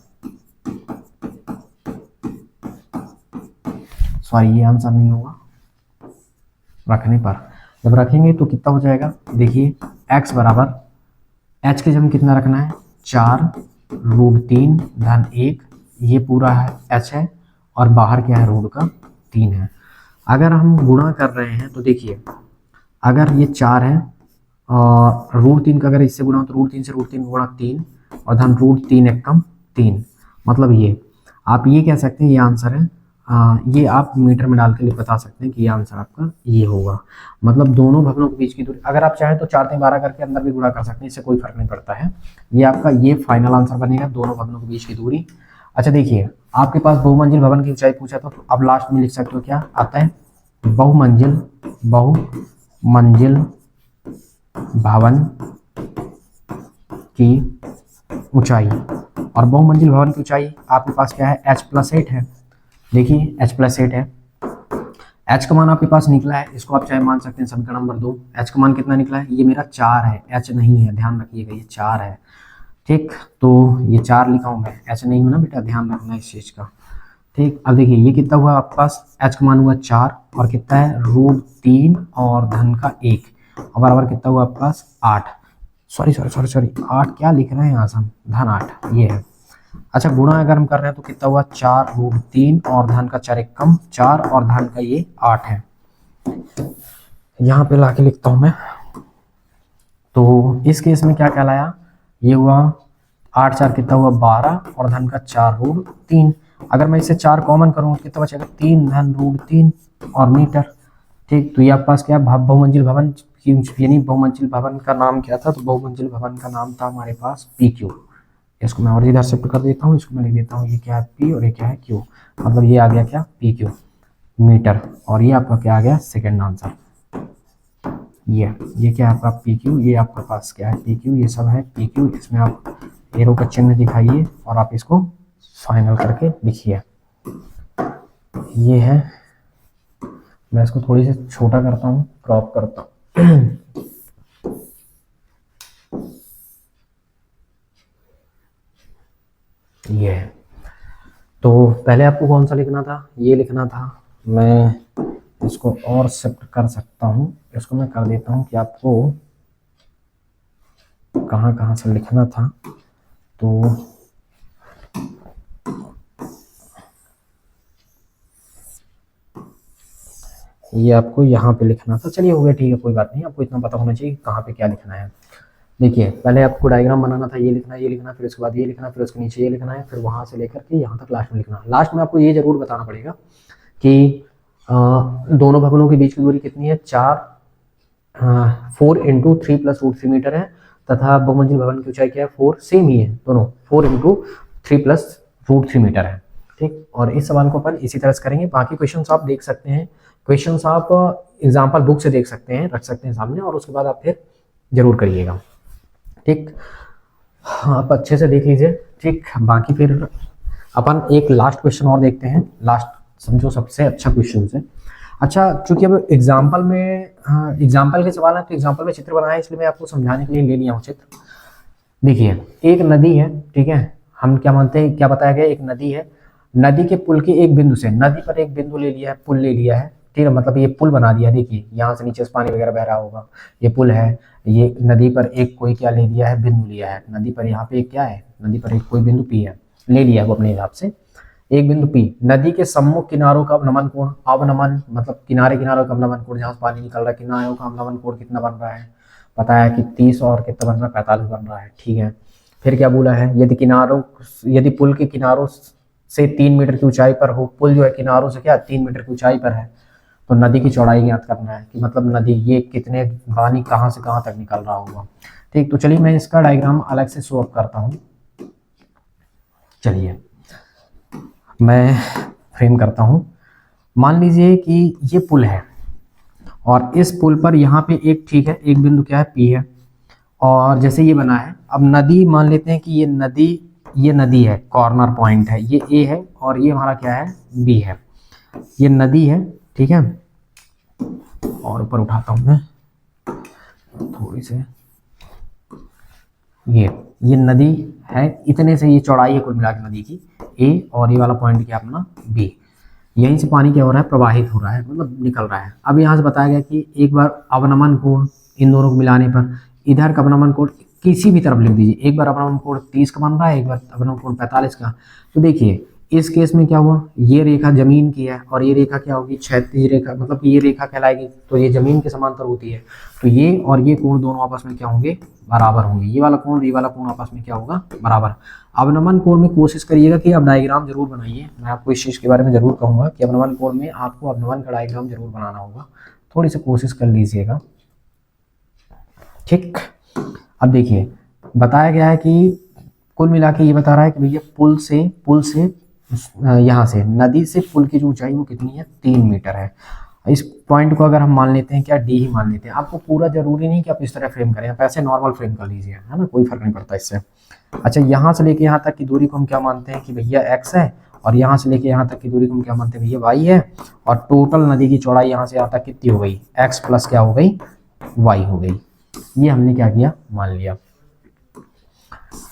सॉरी ये आंसर नहीं होगा, रखने पर जब रखेंगे तो कितना हो जाएगा, देखिए x बराबर h के जगह कितना रखना है 4 √3 धन 1, ये पूरा है h है और बाहर क्या है रूट का 3 है। अगर हम गुणा कर रहे हैं तो देखिए अगर ये 4 है और √3 का अगर इससे गुणा हो तो √3 से √3 गुणा 3 और धन √3 एकम 3, मतलब ये आप ये कह सकते हैं ये आंसर है। ये आप मीटर में डाल के बता सकते हैं कि ये आंसर आपका ये होगा। मतलब दोनों भवनों के बीच की दूरी, अगर आप चाहें तो 4 3 12 करके अंदर भी गुणा कर सकते हैं, इससे कोई फर्क नहीं पड़ता है। ये आपका ये फाइनल आंसर बनेगा, दोनों भवनों के बीच की दूरी। अच्छा देखिए, आपके पास बहुमंजिल भवन की ऊंचाई पूछा तो अब लास्ट में लिख सकते हो क्या आता है, बहुमंजिल भवन की ऊंचाई, और बहुमंजिल भवन की ऊंचाई आपके पास क्या है h+8 है। देखिए h+8 है, h का मान आपके पास निकला है, इसको आप चाहे मान सकते हैं समीकरण नंबर 2। h का मान कितना निकला है, ये मेरा 4 है, h नहीं है, ध्यान रखिएगा ये 4 है, ठीक। तो ये 4 लिखा हूँ मैं, h नहीं हूँ ना बेटा, ध्यान रखना इस चीज का, ठीक। अब देखिए ये कितना हुआ आपके पास, h का मान हुआ 4 और कितना है √3 और धन का 1 और बराबर कितना हुआ आपके पास 8, सॉरी 8 क्या लिख रहे हैं यहाँ से हम, धन 8 ये है। अच्छा गुणा अगर हम कर रहे हैं तो कितना हुआ 4 √3 और धन का 4 एकम 4 और धन का ये 8 है। यहाँ पे लाके लिखता हूँ मैं, तो इस केस में क्या कहलाया, ये हुआ 8 4 कितना हुआ 12 और धन का 4 √3। अगर मैं इसे 4 कॉमन करूँ कितना बचेगा 3 धन √3 और मीटर, ठीक। तो ये आपके पास क्या बहुमंजिल भवन की, यानी बहुमंजिल भवन का नाम क्या था, तो बहुमंजिल भवन का नाम था हमारे पास PQ। इसको मैं और इधर शिफ्ट कर देता हूँ, इसको मैं लिख देता हूँ, ये क्या है P और ये क्या है Q, मतलब ये आ गया क्या PQ मीटर, और ये आपका क्या आ गया सेकंड आंसर। ये क्या है आपका PQ, ये आपके पास क्या है PQ, ये सब है PQ। इसमें आप एरो का चिन्ह दिखाइए और आप इसको फाइनल करके लिखिए। ये है, मैं इसको थोड़ी सी छोटा करता हूँ, क्रॉप करता हूँ। ये है, तो पहले आपको कौन सा लिखना था, ये लिखना था। मैं इसको और शिफ्ट कर सकता हूँ, इसको मैं कर देता हूँ कि आपको कहाँ कहाँ से लिखना था, तो ये आपको यहाँ पे लिखना था। चलिए हो गया, ठीक है, कोई बात नहीं, आपको इतना पता होना चाहिए कहाँ पे क्या लिखना है। देखिए पहले आपको डायग्राम बनाना था, ये लिखना, फिर उसके बाद ये लिखना, फिर उसके नीचे ये लिखना है, फिर वहां से लेकर के यहाँ तक लास्ट में लिखना। लास्ट में आपको ये जरूर बताना पड़ेगा कि दोनों भवनों के बीच की दूरी कितनी है, 4 × 3 + √3 मीटर है, तथा बहुमंजिल भवन की ऊंचाई क्या है 4, सेम ही है दोनों, 4 × 3 + √3 मीटर है, ठीक। और इस सवाल को अपन इसी तरह से करेंगे। बाकी क्वेश्चन आप देख सकते हैं, क्वेश्चन आप एग्जाम्पल बुक से देख सकते हैं, रख सकते हैं सामने, और उसके बाद आप फिर जरूर करिएगा, ठीक। आप अच्छे से देख लीजिए, ठीक। बाकी फिर अपन एक लास्ट क्वेश्चन और देखते हैं, लास्ट समझो सबसे अच्छा क्वेश्चन है। अच्छा, चूंकि अब एग्जाम्पल में, हाँ एग्जाम्पल के सवाल है तो एग्जाम्पल में चित्र बनाया है, इसलिए मैं आपको समझाने के लिए ले लिया हूँ चित्र। देखिए एक नदी है, ठीक है, हम क्या मानते हैं, क्या बताया गया, एक नदी है, नदी के पुल के एक बिंदु से, नदी पर एक बिंदु ले लिया है, पुल ले लिया है, ठीक है, मतलब ये पुल बना दिया, देखिए यहाँ से नीचे से पानी वगैरह बह रहा होगा, ये पुल है, ये नदी पर एक कोई क्या ले लिया है, बिंदु लिया है, नदी पर यहाँ पे एक क्या है, नदी पर एक कोई बिंदु पी है, ले लिया है वो अपने हिसाब से एक बिंदु पी, नदी के सम्मुख किनारों का अवनमन कोण, अवनमन मतलब किनारे किनारों का अवनमन कोण, जहाँ से पानी निकल रहा है किनारों का अवनमन कोण कितना बन रहा है, पता है कि 30 और कितना बन रहा है, 45 बन रहा है, ठीक है। फिर क्या बोला है, यदि पुल के किनारों से 3 मीटर की ऊंचाई पर हो, पुल जो है किनारों से क्या 3 मीटर की ऊंचाई पर है, तो नदी की चौड़ाई ज्ञात करना है कि मतलब नदी ये कितने पानी कहाँ से कहाँ तक निकल रहा होगा। ठीक, तो चलिए मैं इसका डायग्राम अलग से शो अप करता हूँ। चलिए मैं फ्रेम करता हूँ। मान लीजिए कि ये पुल है और इस पुल पर यहाँ पे एक, ठीक है, एक बिंदु क्या है, पी है, और जैसे ये बना है, अब नदी मान लेते हैं कि ये नदी है, कॉर्नर पॉइंट है, ये ए है और ये हमारा क्या है, बी है, ये नदी है, ठीक है, और ऊपर उठाता हूँ मैं थोड़ी से, ये नदी है, इतने से ये चौड़ाई है कुल मिला के नदी की ए, और ये वाला पॉइंट क्या अपना बी, यहीं से पानी क्या हो रहा है, प्रवाहित हो रहा है, मतलब निकल रहा है। अब यहाँ से बताया गया कि एक बार अवनमन कोण इन दोनों को मिलाने पर, इधर का अवनमन कोण किसी भी तरफ लिख दीजिए, एक बार अवनमन कोण 30 का बन रहा है, एक बार अवनमन कोण 45 का, तो देखिए इस केस में क्या हुआ, ये रेखा जमीन की है और ये रेखा क्या होगी, क्षैतिज रेखा, मतलब ये रेखा कहलाएगी, तो ये जमीन के समांतर होती है, तो ये और ये कोण दोनों आपस में क्या होंगे, बराबर होंगे, ये वाला कोण आपस में क्या होगा, बराबर। अवनमन कोण में कोशिश करिएगा कि आप डायग्राम जरूर बनाइए, मैं आपको इस चीज़ के बारे में जरूर कहूँगा कि अवनमन कोण में आपको अवनमन का डायग्राम जरूर बनाना होगा, थोड़ी सी कोशिश कर लीजिएगा, ठीक। अब देखिए बताया गया है कि कुल मिला के ये बता रहा है कि भैया पुल से यहाँ से नदी से पुल की जो ऊंचाई वो कितनी है, 3 मीटर है। इस पॉइंट को अगर हम मान लेते हैं क्या, डी ही मान लेते हैं, आपको पूरा जरूरी नहीं कि आप इस तरह फ्रेम करें, आप ऐसे नॉर्मल फ्रेम कर लीजिए, है ना, कोई फर्क नहीं पड़ता इससे। अच्छा, यहाँ से लेके यहाँ तक की दूरी को हम क्या मानते हैं कि भैया एक्स है, और यहाँ से लेके यहाँ तक की दूरी को हम क्या मानते हैं भैया वाई है, और टोटल नदी की चौड़ाई यहाँ से यहाँ तक कितनी हो गई, एक्स प्लस क्या हो गई, वाई हो गई, ये हमने क्या किया, मान लिया।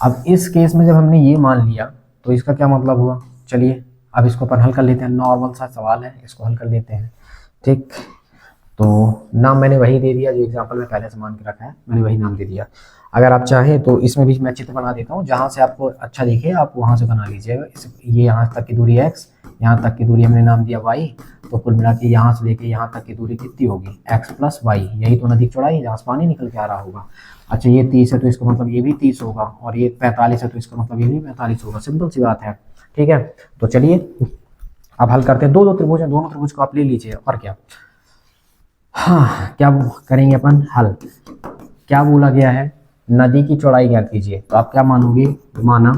अब इस केस में जब हमने ये मान लिया तो इसका क्या मतलब हुआ, चलिए अब इसको अपन हल कर लेते हैं, नॉर्मल सा सवाल है, इसको हल कर लेते हैं, ठीक। तो नाम मैंने वही दे दिया जो एग्जांपल में पहले से मान के रखा है, मैंने वही नाम दे दिया। अगर आप चाहें तो इसमें भी मैं चित्र बना देता हूँ, जहाँ से आपको अच्छा दिखे आप वहाँ से बना लीजिएगा। ये यहाँ तक की दूरी x, यहाँ तक की दूरी हमने नाम दिया y, तो कुल मिला के यहाँ से लेके यहाँ तक की दूरी कितनी होगी, x प्लस वाई, यही तो नदी की चौड़ाई है जहाँ से पानी निकल के आ रहा होगा। अच्छा, ये 30 है तो इसका मतलब ये भी 30 होगा, और ये 45 है तो इसका मतलब ये भी 45 होगा, सिंपल सी बात है, ठीक है। तो चलिए अब हल करते हैं, दो त्रिभुज हैं, दोनों त्रिभुज को आप ले लीजिए, और क्या, हाँ क्या करेंगे अपन, हल। क्या बोला गया है, नदी की चौड़ाई ज्ञात कीजिए, तो आप क्या मानोगे, माना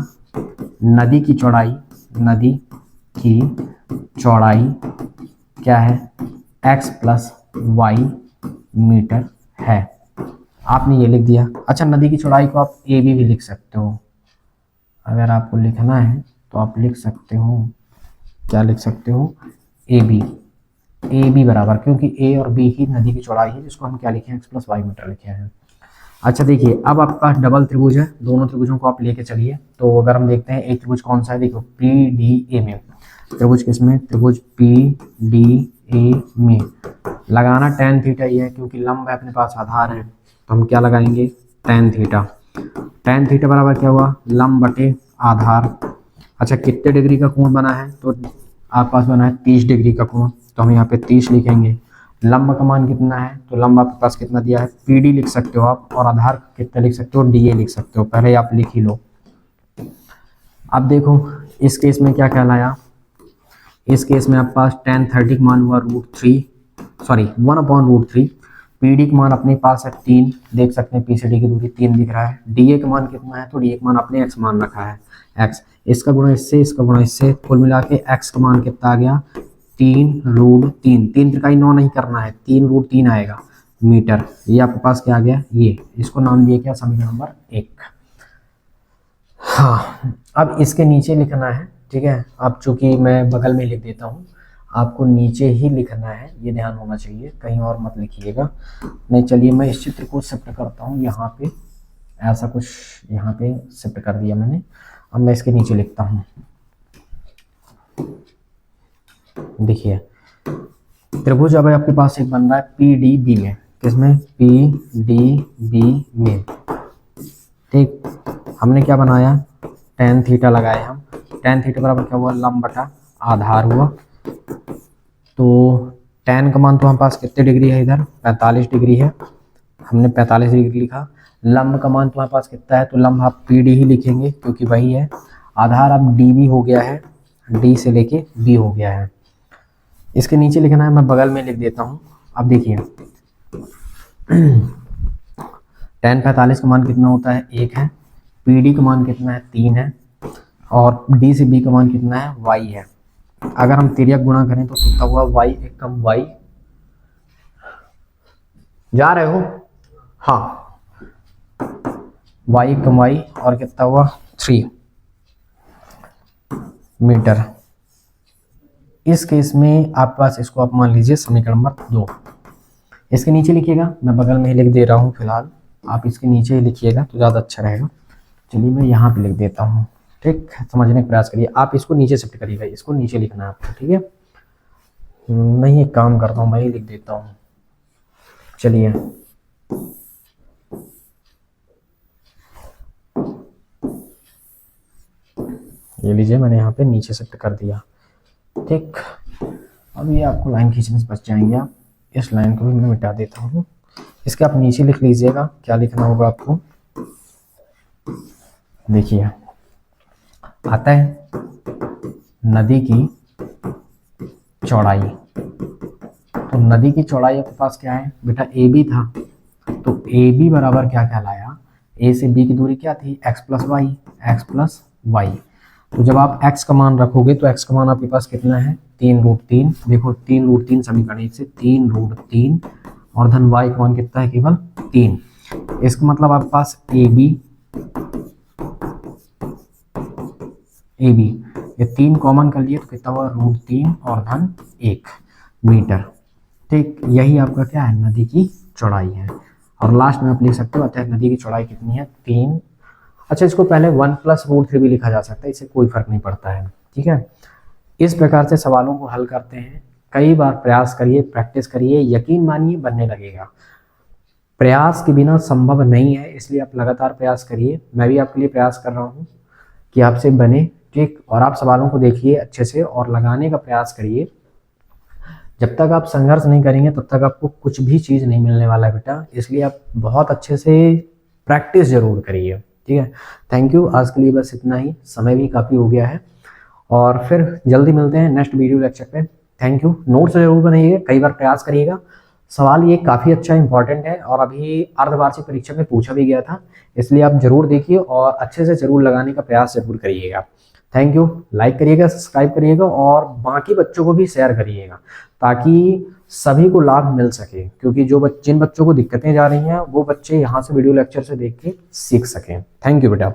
नदी की चौड़ाई क्या है, x प्लस वाई मीटर है, आपने ये लिख दिया। अच्छा, नदी की चौड़ाई को आप ए बी भी लिख सकते हो, अगर आपको लिखना है तो आप लिख सकते हो, क्या लिख सकते हो, ए बी बराबर, क्योंकि ए और बी ही नदी की चौड़ाई है, जिसको हम क्या लिखे हैं, एक्स प्लस वाई मीटर लिखे हैं। अच्छा देखिए, अब आपके पास डबल त्रिभुज है, दोनों त्रिभुजों को आप लेके चलिए, तो अगर हम देखते हैं एक त्रिभुज कौन सा है, देखो पी डी ए में, त्रिभुज किसमें, त्रिभुज पी डी ए में लगाना tan थीटा ही है, क्योंकि लंब है अपने पास, आधार है, तो हम क्या लगाएंगे, tan थीटा बराबर क्या हुआ, लंब बटे आधार। अच्छा, कितने डिग्री का कोण बना है, तो आपके पास बना है 30 डिग्री का कोण, तो हम यहाँ पे 30 लिखेंगे। लंब का मान कितना है, तो लंब आपके पास कितना दिया है, पीडी लिख सकते हो आप, और आधार कितना लिख सकते हो, डीए लिख सकते हो, पहले आप लिख ही लो। अब देखो इस केस में क्या कहलाया, इस केस में आपके पास tan 30 का मान हुआ √3 पीडी का मान अपने पास है 3, देख सकते हैं पीसीडी की दूरी 3 दिख रहा है, डीए का मान कितना है, तो डीए का मान अपने x मान रखा है, x, इसका गुणा इससे, इसका गुणा इससे, कुल मिला के x का मान कितना आ गया, 3√3, 3 त्रिकाई 9 नहीं करना है, 3√3 आएगा मीटर, ये आपके पास क्या आ गया, ये, इसको नाम दिया क्या, समीकरण नंबर 1। हाँ, अब इसके नीचे लिखना है, ठीक है, अब चूंकि मैं बगल में लिख देता हूँ, आपको नीचे ही लिखना है, ये ध्यान होना चाहिए, कहीं और मत लिखिएगा। नहीं, चलिए मैं इस चित्र को शिफ्ट करता हूँ यहाँ पे, ऐसा कुछ यहाँ पे शिफ्ट कर दिया मैंने। अब मैं इसके नीचे लिखता हूँ, देखिए त्रिभुज अब आपके पास एक बन रहा है PDB में, किसमें, PDB में। ठीक, हमने क्या बनाया, tan थीटा लगाए हम। tan थीटा बराबर क्या हुआ, लंब बटा आधार हुआ। तो tan का मान तो हमारे पास कितने डिग्री है, इधर 45 डिग्री है, हमने 45 डिग्री लिखा। लंब का मान तुम्हारे पास कितना है, तो लंब आप PD ही लिखेंगे क्योंकि वही है। आधार अब DB हो गया है, D से लेके B हो गया है। इसके नीचे लिखना है, मैं बगल में लिख देता हूँ। अब देखिए tan 45 का मान कितना होता है, 1 है। PD का मान कितना है, 3 है। और D से B का मान कितना है, y है। अगर हम तिर्यक गुणा करें तो कितना हुआ, y एक कम y, जा रहे हो, हाँ, y एक कम y और कितना हुआ 3 मीटर। इस केस में आपके पास, इसको आप मान लीजिए समीकरण नंबर 2। इसके नीचे लिखिएगा, मैं बगल में ही लिख दे रहा हूँ फिलहाल, आप इसके नीचे ही लिखिएगा तो ज़्यादा अच्छा रहेगा। चलिए मैं यहाँ पे लिख देता हूँ, ठीक, समझने का प्रयास करिए। आप इसको नीचे शिफ्ट करिएगा, इसको नीचे लिखना है आपको, ठीक है। नहीं, एक काम करता हूँ, मैं ही लिख देता हूँ। चलिए ये लीजिए, मैंने यहाँ पे नीचे शिफ्ट कर दिया, ठीक। अब ये आपको लाइन खींचने से बच जाएंगे आप। इस लाइन को भी मैं मिटा देता हूँ। इसके आप नीचे लिख लीजिएगा, क्या लिखना होगा आपको, देखिए आता है नदी की चौड़ाई। तो नदी की चौड़ाई आपके पास क्या है बेटा, AB था। तो AB बराबर क्या कहलाया, A से B की दूरी क्या थी, x प्लस वाई। तो जब आप x का मान रखोगे तो x का मान आपके पास कितना है, 3√3। देखो 3√3 समीकरण 1 से 3√3 और धन y का मान कितना है, केवल 3। इसका मतलब आपके पास AB ये 3 कॉमन कर लिए तो कितना हुआ, √3 और धन 1 मीटर। ठीक, यही आपका क्या है, नदी की चौड़ाई है। और लास्ट में आप लिख सकते हो, अतः नदी की चौड़ाई कितनी है, 3। अच्छा, इसको पहले 1 + √3 भी लिखा जा सकता है, इससे कोई फर्क नहीं पड़ता है, ठीक है। इस प्रकार से सवालों को हल करते हैं। कई बार प्रयास करिए, प्रैक्टिस करिए, यकीन मानिए बनने लगेगा। प्रयास के बिना संभव नहीं है, इसलिए आप लगातार प्रयास करिए। मैं भी आपके लिए प्रयास कर रहा हूँ कि आपसे बने, ठीक। और आप सवालों को देखिए अच्छे से और लगाने का प्रयास करिए। जब तक आप संघर्ष नहीं करेंगे तब तक आपको कुछ भी चीज़ नहीं मिलने वाला है बेटा, इसलिए आप बहुत अच्छे से प्रैक्टिस जरूर करिए, ठीक है। थैंक यू, आज के लिए बस इतना ही, समय भी काफ़ी हो गया है और फिर जल्दी मिलते हैं नेक्स्ट वीडियो लेक्चर पे। Thank you. नोट्स जरूर बनाइएगा, कई बार प्रयास करिएगा। सवाल ये काफ़ी अच्छा इंपॉर्टेंट है और अभी अर्धवार्षिक परीक्षा में पूछा भी गया था, इसलिए आप जरूर देखिए और अच्छे से जरूर लगाने का प्रयास जरूर करिएगा। Thank you. लाइक करिएगा, सब्सक्राइब करिएगा और बाकी बच्चों को भी शेयर करिएगा ताकि सभी को लाभ मिल सके, क्योंकि जिन बच्चों को दिक्कतें जा रही हैं वो बच्चे यहाँ से वीडियो लेक्चर से देख के सीख सकें। थैंक यू बेटा।